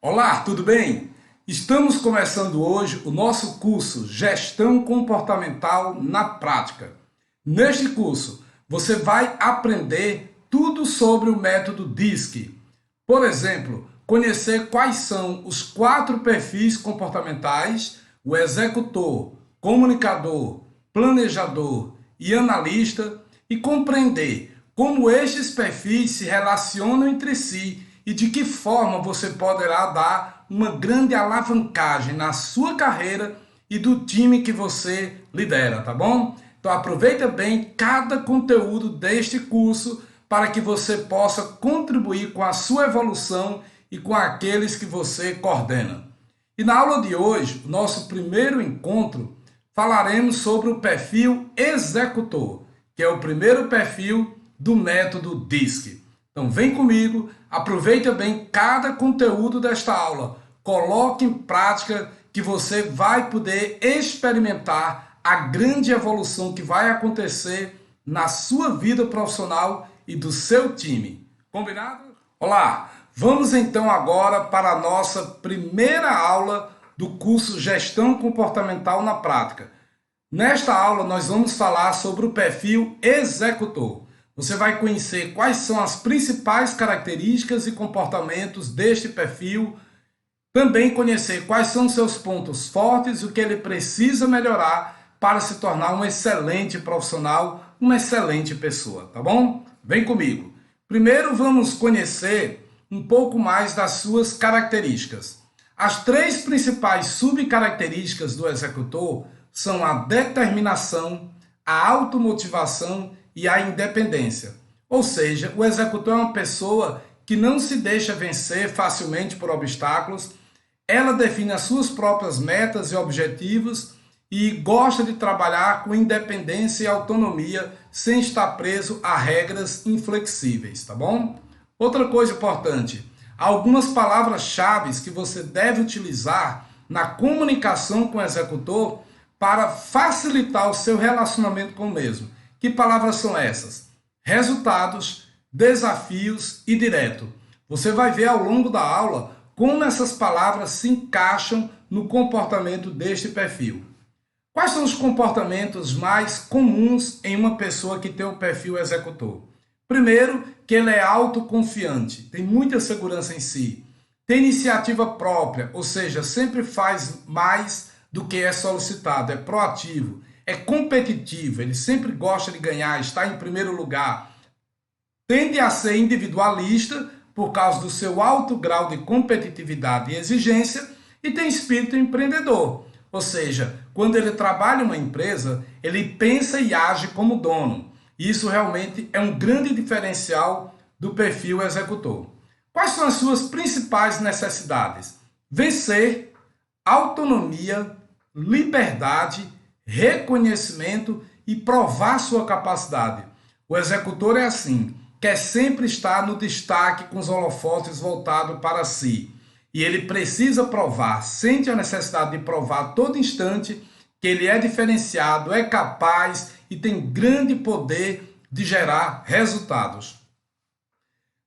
Olá, tudo bem? Estamos começando hoje o nosso curso Gestão Comportamental na Prática. Neste curso, você vai aprender tudo sobre o método DISC. Por exemplo, conhecer quais são os 4 perfis comportamentais: o executor, comunicador, planejador e analista, e compreender como estes perfis se relacionam entre si e de que forma você poderá dar uma grande alavancagem na sua carreira e do time que você lidera, tá bom? Então aproveita bem cada conteúdo deste curso para que você possa contribuir com a sua evolução e com aqueles que você coordena. E na aula de hoje, nosso primeiro encontro, falaremos sobre o perfil executor, que é o primeiro perfil do método DISC. Então vem comigo, aproveita bem cada conteúdo desta aula, coloque em prática que você vai poder experimentar a grande evolução que vai acontecer na sua vida profissional e do seu time. Combinado? Olá, vamos então agora para a nossa primeira aula do curso Gestão Comportamental na Prática. Nesta aula nós vamos falar sobre o perfil executor. Você vai conhecer quais são as principais características e comportamentos deste perfil, também conhecer quais são seus pontos fortes e o que ele precisa melhorar para se tornar um excelente profissional, uma excelente pessoa, tá bom? Vem comigo. Primeiro vamos conhecer um pouco mais das suas características. As 3 principais subcaracterísticas do executor são a determinação, a automotivação e a independência. Ou seja, o executor é uma pessoa que não se deixa vencer facilmente por obstáculos, ela define as suas próprias metas e objetivos e gosta de trabalhar com independência e autonomia sem estar preso a regras inflexíveis, tá bom? Outra coisa importante, algumas palavras-chave que você deve utilizar na comunicação com o executor para facilitar o seu relacionamento com o mesmo. Que palavras são essas? Resultados, desafios e direto. Você vai ver ao longo da aula como essas palavras se encaixam no comportamento deste perfil. Quais são os comportamentos mais comuns em uma pessoa que tem o perfil executor? Primeiro, que ele é autoconfiante, tem muita segurança em si, tem iniciativa própria, ou seja, sempre faz mais do que é solicitado, é proativo, é competitivo, ele sempre gosta de ganhar, está em primeiro lugar, tende a ser individualista por causa do seu alto grau de competitividade e exigência e tem espírito empreendedor, ou seja, quando ele trabalha em uma empresa, ele pensa e age como dono. Isso realmente é um grande diferencial do perfil executor. Quais são as suas principais necessidades? Vencer, autonomia, liberdade, reconhecimento e provar sua capacidade. O executor é assim, quer sempre estar no destaque com os holofotes voltados para si. E ele precisa provar, sente a necessidade de provar a todo instante que ele é diferenciado, é capaz e tem grande poder de gerar resultados.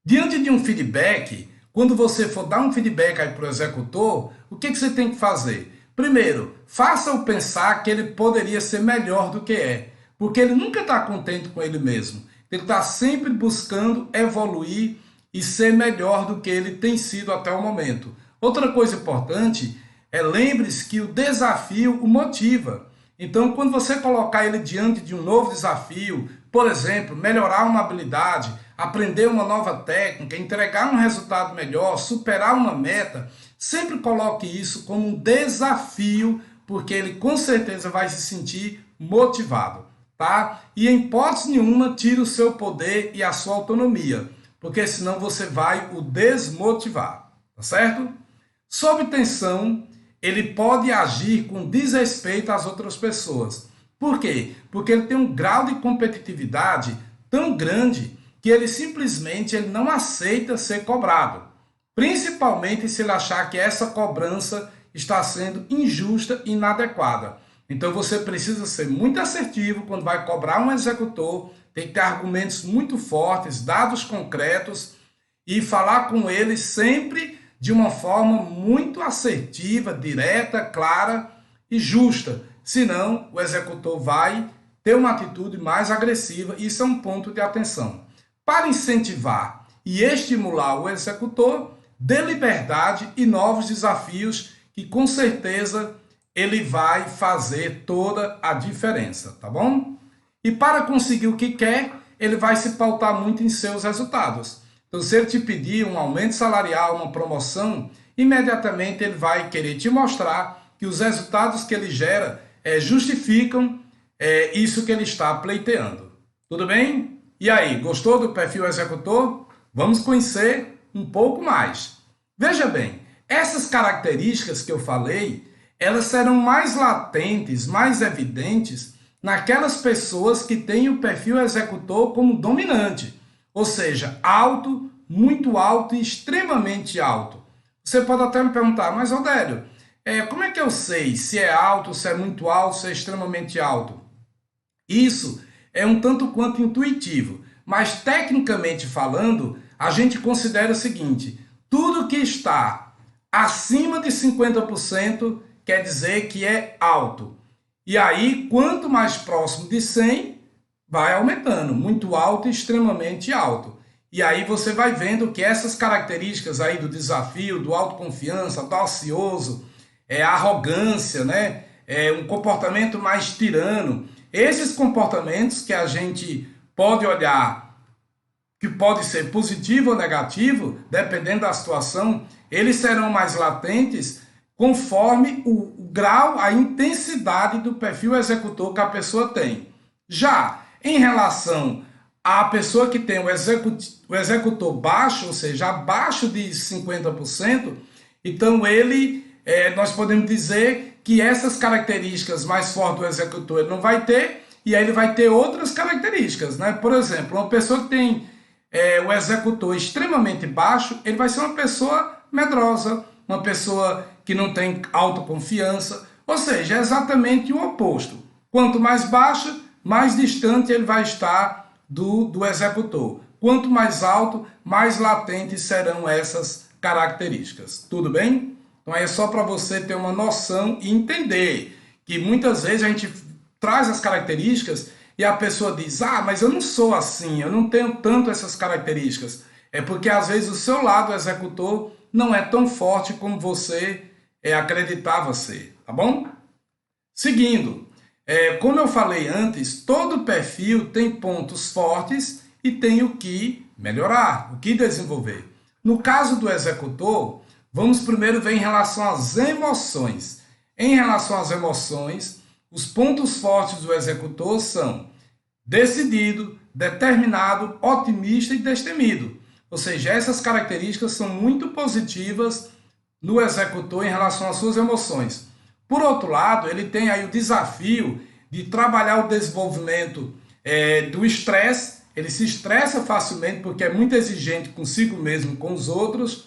Diante de um feedback, quando você for dar um feedback aí para o executor, o que você tem que fazer? Primeiro, faça-o pensar que ele poderia ser melhor do que é, porque ele nunca está contente com ele mesmo. Ele está sempre buscando evoluir e ser melhor do que ele tem sido até o momento. Outra coisa importante é lembre-se que o desafio o motiva. Então, quando você colocar ele diante de um novo desafio, por exemplo, melhorar uma habilidade, aprender uma nova técnica, entregar um resultado melhor, superar uma meta, sempre coloque isso como um desafio, porque ele com certeza vai se sentir motivado, tá? E em hipótese nenhuma, tire o seu poder e a sua autonomia, porque senão você vai o desmotivar, tá certo? Sob tensão, ele pode agir com desrespeito às outras pessoas. Por quê? Porque ele tem um grau de competitividade tão grande que ele simplesmente não aceita ser cobrado. Principalmente se ele achar que essa cobrança está sendo injusta e inadequada. Então você precisa ser muito assertivo quando vai cobrar um executor, tem que ter argumentos muito fortes, dados concretos e falar com ele sempre de uma forma muito assertiva, direta, clara e justa. Senão, o executor vai ter uma atitude mais agressiva. Isso é um ponto de atenção. Para incentivar e estimular o executor, dê liberdade e novos desafios que com certeza ele vai fazer toda a diferença, tá bom? E para conseguir o que quer, ele vai se pautar muito em seus resultados. Então, se ele te pedir um aumento salarial, uma promoção, imediatamente ele vai querer te mostrar que os resultados que ele gera justificam isso que ele está pleiteando. Tudo bem? E aí, gostou do perfil executor? Vamos conhecer um pouco mais. Veja bem, essas características que eu falei, elas serão mais latentes, mais evidentes naquelas pessoas que têm o perfil executor como dominante, ou seja, alto, muito alto e extremamente alto. Você pode até me perguntar, mas Odélio, como é que eu sei se é alto, se é muito alto, se é extremamente alto? Isso é um tanto quanto intuitivo, mas tecnicamente falando, a gente considera o seguinte: tudo que está acima de 50% quer dizer que é alto. E aí, quanto mais próximo de 100, vai aumentando, muito alto e extremamente alto. E aí você vai vendo que essas características aí do desafio, do autoconfiança, do ansioso, a arrogância, né? Um comportamento mais tirano. Esses comportamentos que a gente pode olhar, que pode ser positivo ou negativo, dependendo da situação, eles serão mais latentes conforme o grau, a intensidade do perfil executor que a pessoa tem. Já em relação à pessoa que tem o executor baixo, ou seja, abaixo de 50%, então nós podemos dizer que essas características mais fortes do executor ele não vai ter, e aí ele vai ter outras características, né? Por exemplo, uma pessoa que tem o executor extremamente baixo, ele vai ser uma pessoa medrosa, uma pessoa que não tem autoconfiança, ou seja, é exatamente o oposto. Quanto mais baixo, mais distante ele vai estar do executor. Quanto mais alto, mais latentes serão essas características. Tudo bem? Então é só para você ter uma noção e entender que muitas vezes a gente traz as características e a pessoa diz, mas eu não sou assim, eu não tenho tanto essas características. É porque às vezes o seu lado executor não é tão forte como você acreditava ser, tá bom? Seguindo, como eu falei antes, todo perfil tem pontos fortes e tem o que melhorar, o que desenvolver. No caso do executor, vamos primeiro ver em relação às emoções. Em relação às emoções, os pontos fortes do executor são decidido, determinado, otimista e destemido. Ou seja, essas características são muito positivas no executor em relação às suas emoções. Por outro lado, ele tem aí o desafio de trabalhar o desenvolvimento do estresse. Ele se estressa facilmente porque é muito exigente consigo mesmo, com os outros.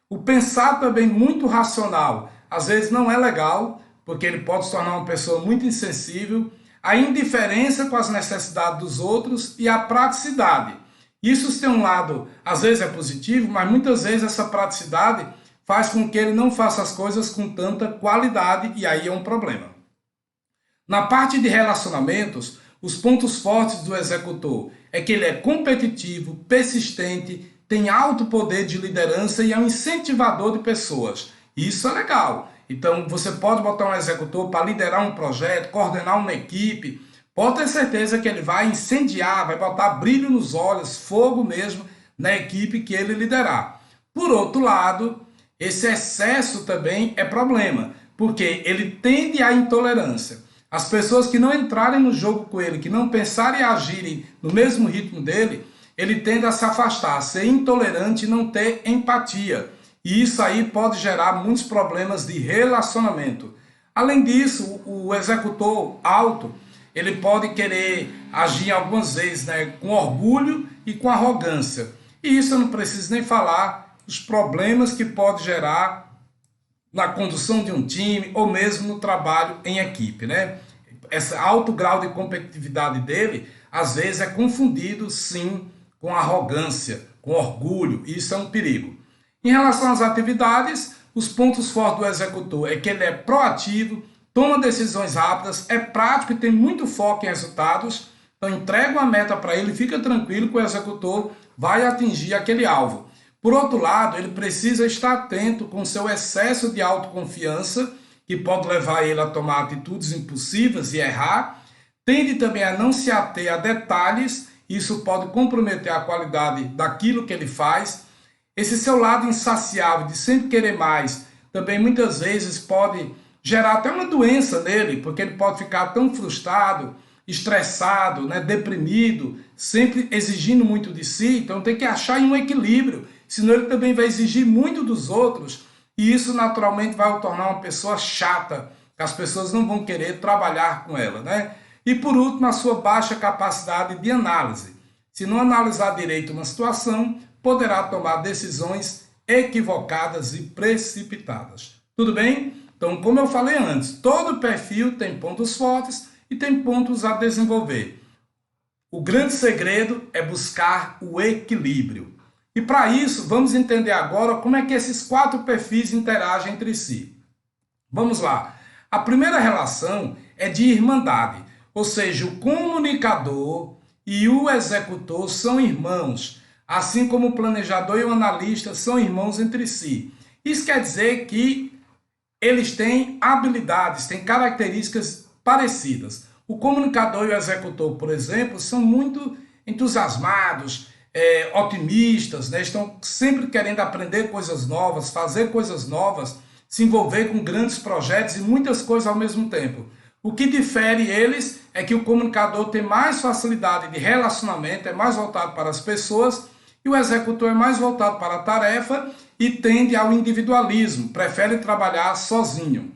O pensar também muito racional, às vezes não é legal, porque ele pode se tornar uma pessoa muito insensível. A indiferença com as necessidades dos outros e a praticidade. Isso tem um lado, às vezes é positivo, mas muitas vezes essa praticidade faz com que ele não faça as coisas com tanta qualidade e aí é um problema. Na parte de relacionamentos, os pontos fortes do executor é que ele é competitivo, persistente, tem alto poder de liderança e é um incentivador de pessoas. Isso é legal. Então você pode botar um executor para liderar um projeto, coordenar uma equipe. Pode ter certeza que ele vai incendiar, vai botar brilho nos olhos, fogo mesmo na equipe que ele liderar. Por outro lado, esse excesso também é problema, porque ele tende à intolerância. As pessoas que não entrarem no jogo com ele, que não pensarem e agirem no mesmo ritmo dele, ele tende a se afastar, a ser intolerante e não ter empatia. E isso aí pode gerar muitos problemas de relacionamento. Além disso, o executor alto, ele pode querer agir algumas vezes, né, com orgulho e com arrogância. E isso eu não preciso nem falar os problemas que pode gerar na condução de um time ou mesmo no trabalho em equipe, né? Esse alto grau de competitividade dele, às vezes é confundido, sim, com arrogância, com orgulho. Isso é um perigo. Em relação às atividades, os pontos fortes do executor é que ele é proativo, toma decisões rápidas, é prático e tem muito foco em resultados. Então entrega uma meta para ele, fica tranquilo que o executor vai atingir aquele alvo. Por outro lado, ele precisa estar atento com seu excesso de autoconfiança, que pode levar ele a tomar atitudes impulsivas e errar. Tende também a não se ater a detalhes, isso pode comprometer a qualidade daquilo que ele faz. Esse seu lado insaciável de sempre querer mais, também muitas vezes pode gerar até uma doença nele, porque ele pode ficar tão frustrado, estressado, né, deprimido, sempre exigindo muito de si. Então tem que achar um equilíbrio, senão ele também vai exigir muito dos outros, e isso naturalmente vai o tornar uma pessoa chata, que as pessoas não vão querer trabalhar com ela, né? E por último, a sua baixa capacidade de análise. Se não analisar direito uma situação, poderá tomar decisões equivocadas e precipitadas. Tudo bem? Então, como eu falei antes, todo perfil tem pontos fortes e tem pontos a desenvolver. O grande segredo é buscar o equilíbrio. E para isso, vamos entender agora como é que esses 4 perfis interagem entre si. Vamos lá. A primeira relação é de irmandade, ou seja, o comunicador e o executor são irmãos, assim como o planejador e o analista são irmãos entre si. Isso quer dizer que eles têm habilidades, têm características parecidas. O comunicador e o executor, por exemplo, são muito entusiasmados, otimistas, né? Estão sempre querendo aprender coisas novas, fazer coisas novas, se envolver com grandes projetos e muitas coisas ao mesmo tempo. O que difere eles é que o comunicador tem mais facilidade de relacionamento, é mais voltado para as pessoas, e o executor é mais voltado para a tarefa e tende ao individualismo, prefere trabalhar sozinho.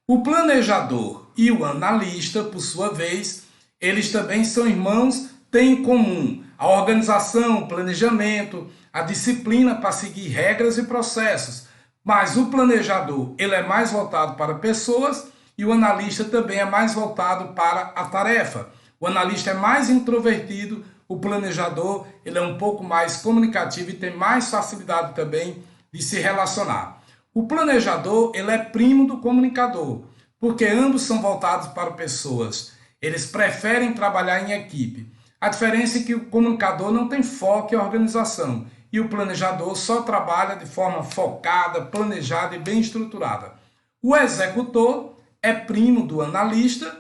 O planejador e o analista, por sua vez, eles também são irmãos, têm em comum a organização, o planejamento, a disciplina para seguir regras e processos. Mas o planejador, ele é mais voltado para pessoas e o analista também é mais voltado para a tarefa. O analista é mais introvertido, o planejador, ele é um pouco mais comunicativo e tem mais facilidade também de se relacionar. O planejador, ele é primo do comunicador, porque ambos são voltados para pessoas. Eles preferem trabalhar em equipe. A diferença é que o comunicador não tem foco em organização e o planejador só trabalha de forma focada, planejada e bem estruturada. O executor é primo do analista,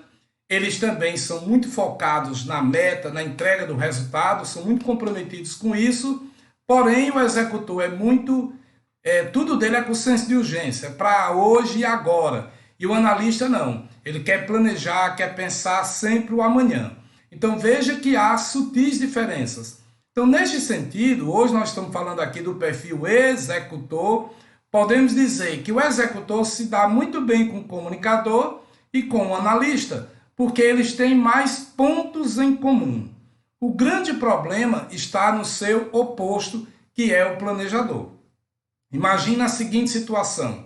eles também são muito focados na meta, na entrega do resultado, são muito comprometidos com isso, porém o executor tudo dele é com senso de urgência, é para hoje e agora. E o analista não, ele quer planejar, quer pensar sempre o amanhã. Então veja que há sutis diferenças. Então neste sentido, hoje nós estamos falando aqui do perfil executor, podemos dizer que o executor se dá muito bem com o comunicador e com o analista, porque eles têm mais pontos em comum. O grande problema está no seu oposto, que é o planejador. Imagina a seguinte situação: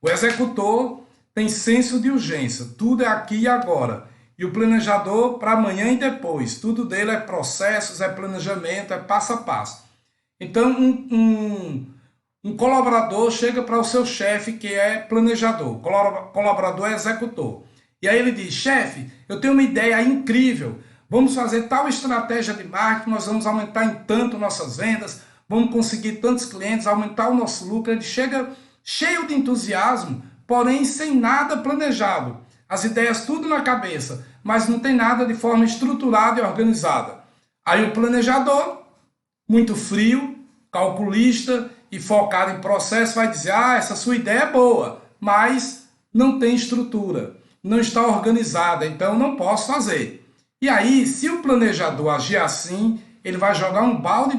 o executor tem senso de urgência, tudo é aqui e agora. E o planejador para amanhã e depois, tudo dele é processos, é planejamento, é passo a passo. Então um colaborador chega para o seu chefe que é planejador, colaborador é executor. E aí ele diz: chefe, eu tenho uma ideia incrível, vamos fazer tal estratégia de marketing, nós vamos aumentar em tanto nossas vendas, vamos conseguir tantos clientes, aumentar o nosso lucro. Ele chega cheio de entusiasmo, porém sem nada planejado. As ideias tudo na cabeça, mas não tem nada de forma estruturada e organizada. Aí o planejador, muito frio, calculista e focado em processo, vai dizer: essa sua ideia é boa, mas não tem estrutura, não está organizada, então não posso fazer. E aí, se o planejador agir assim, ele vai jogar um balde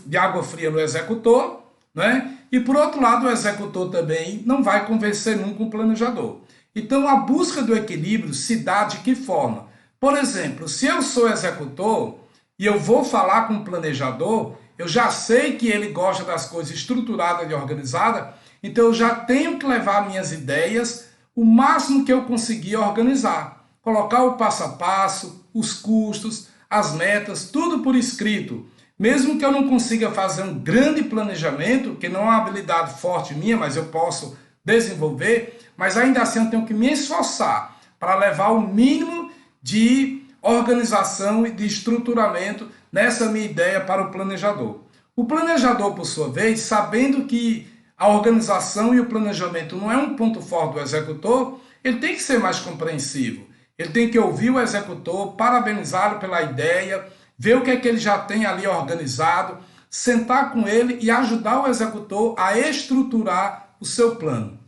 de água fria no executor, né? E por outro lado, o executor também não vai convencer nunca o planejador. Então, a busca do equilíbrio se dá de que forma? Por exemplo, se eu sou executor e eu vou falar com o planejador, eu já sei que ele gosta das coisas estruturadas e organizadas, então eu já tenho que levar minhas ideias o máximo que eu conseguir organizar. Colocar o passo a passo, os custos, as metas, tudo por escrito. Mesmo que eu não consiga fazer um grande planejamento, que não é uma habilidade forte minha, mas eu posso desenvolver, mas ainda assim eu tenho que me esforçar para levar o mínimo de organização e de estruturamento nessa minha ideia para o planejador. O planejador, por sua vez, sabendo que a organização e o planejamento não é um ponto forte do executor, ele tem que ser mais compreensivo. Ele tem que ouvir o executor, parabenizá-lo pela ideia, ver o que é que ele já tem ali organizado, sentar com ele e ajudar o executor a estruturar o seu plano.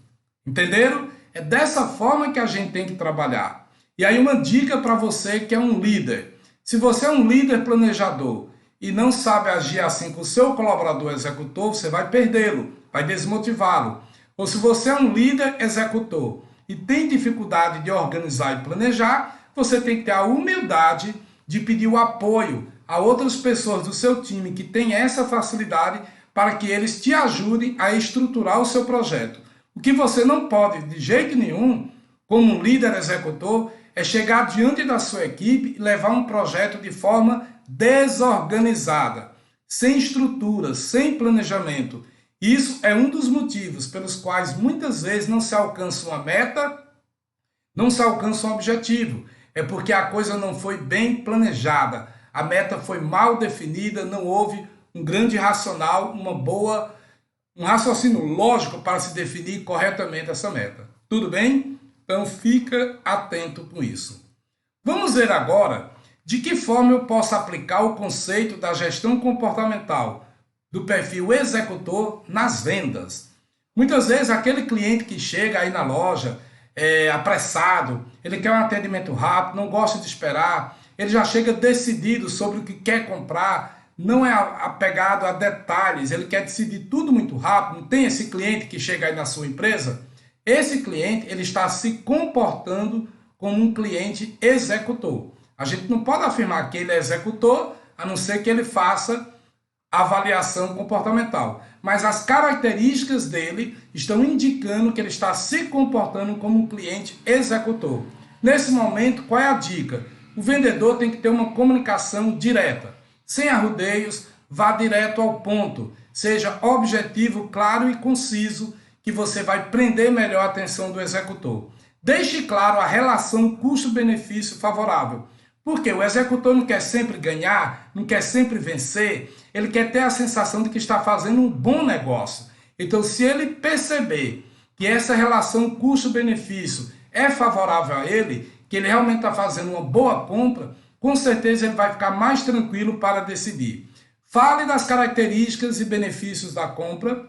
Entenderam? É dessa forma que a gente tem que trabalhar. E aí uma dica para você que é um líder. Se você é um líder planejador e não sabe agir assim com o seu colaborador executor, você vai perdê-lo, vai desmotivá-lo. Ou se você é um líder executor e tem dificuldade de organizar e planejar, você tem que ter a humildade de pedir o apoio a outras pessoas do seu time que têm essa facilidade para que eles te ajudem a estruturar o seu projeto. O que você não pode, de jeito nenhum, como um líder executor, é chegar diante da sua equipe e levar um projeto de forma desorganizada, sem estrutura, sem planejamento. Isso é um dos motivos pelos quais muitas vezes não se alcança uma meta, não se alcança um objetivo. É porque a coisa não foi bem planejada, a meta foi mal definida, não houve um grande racional, um raciocínio lógico para se definir corretamente essa meta. Tudo bem? Então fica atento com isso. Vamos ver agora de que forma eu posso aplicar o conceito da gestão comportamental do perfil executor nas vendas. Muitas vezes aquele cliente que chega aí na loja apressado, ele quer um atendimento rápido, não gosta de esperar, ele já chega decidido sobre o que quer comprar, não é apegado a detalhes, ele quer decidir tudo muito rápido. Não tem esse cliente que chega aí na sua empresa? Esse cliente, ele está se comportando como um cliente executor. A gente não pode afirmar que ele é executor, a não ser que ele faça avaliação comportamental. Mas as características dele estão indicando que ele está se comportando como um cliente executor. Nesse momento, qual é a dica? O vendedor tem que ter uma comunicação direta, sem arrudeios, vá direto ao ponto, seja objetivo, claro e conciso, que você vai prender melhor a atenção do executor. Deixe claro a relação custo-benefício favorável, porque o executor não quer sempre ganhar, não quer sempre vencer, ele quer ter a sensação de que está fazendo um bom negócio. Então, se ele perceber que essa relação custo-benefício é favorável a ele, que ele realmente está fazendo uma boa compra, com certeza ele vai ficar mais tranquilo para decidir. Fale das características e benefícios da compra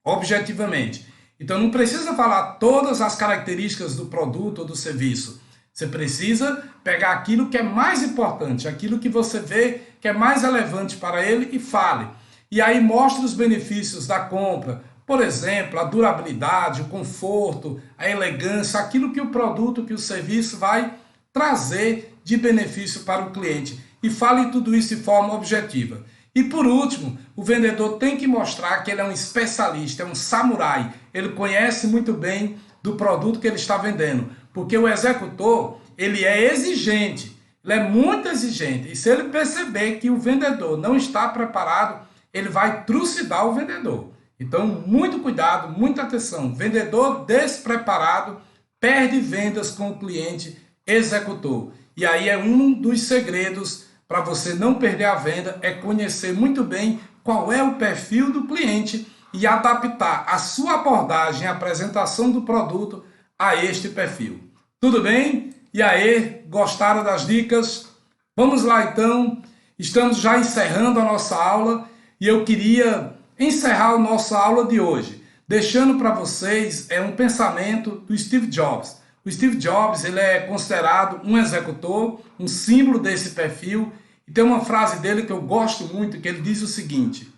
objetivamente. Então não precisa falar todas as características do produto ou do serviço. Você precisa pegar aquilo que é mais importante, aquilo que você vê que é mais relevante para ele e fale. E aí mostre os benefícios da compra. Por exemplo, a durabilidade, o conforto, a elegância, aquilo que o produto, que o serviço vai trazer de benefício para o cliente. E fale tudo isso de forma objetiva. E por último, o vendedor tem que mostrar que ele é um especialista, é um samurai. Ele conhece muito bem do produto que ele está vendendo. Porque o executor, ele é exigente, ele é muito exigente. E se ele perceber que o vendedor não está preparado, ele vai trucidar o vendedor. Então, muito cuidado, muita atenção. Vendedor despreparado perde vendas com o cliente executor. E aí é um dos segredos para você não perder a venda, é conhecer muito bem qual é o perfil do cliente e adaptar a sua abordagem, a apresentação do produto a este perfil. Tudo bem? E aí, gostaram das dicas? Vamos lá então, estamos já encerrando a nossa aula e eu queria encerrar a nossa aula de hoje, deixando para vocês um pensamento do Steve Jobs. O Steve Jobs, ele é considerado um executor, um símbolo desse perfil, e tem uma frase dele que eu gosto muito, que ele diz o seguinte: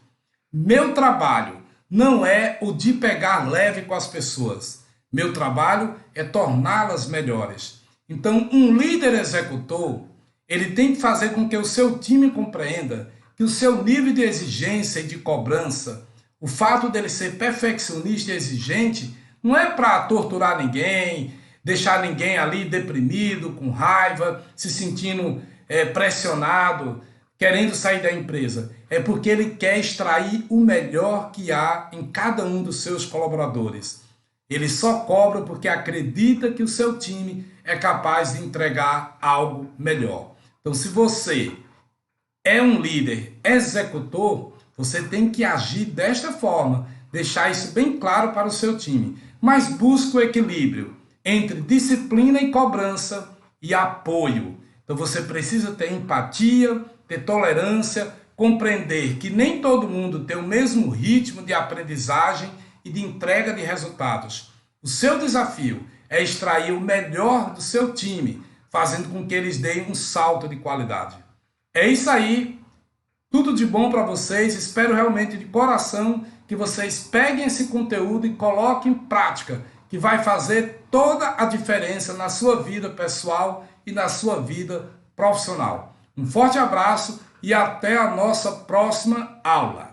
meu trabalho não é o de pegar leve com as pessoas, meu trabalho é torná-las melhores. Então, um líder executor, ele tem que fazer com que o seu time compreenda que o seu nível de exigência e de cobrança, o fato dele ser perfeccionista e exigente, não é para torturar ninguém, deixar ninguém ali deprimido, com raiva, se sentindo pressionado, querendo sair da empresa. é porque ele quer extrair o melhor que há em cada um dos seus colaboradores. Ele só cobra porque acredita que o seu time é capaz de entregar algo melhor. Então, se você é um líder executor, você tem que agir desta forma, deixar isso bem claro para o seu time. Mas busque o equilíbrio entre disciplina e cobrança e apoio. Então você precisa ter empatia, ter tolerância, compreender que nem todo mundo tem o mesmo ritmo de aprendizagem e de entrega de resultados. O seu desafio é extrair o melhor do seu time, fazendo com que eles deem um salto de qualidade. É isso aí. Tudo de bom para vocês. Espero realmente de coração que vocês peguem esse conteúdo e coloquem em prática, que vai fazer toda a diferença na sua vida pessoal e na sua vida profissional. Um forte abraço e até a nossa próxima aula.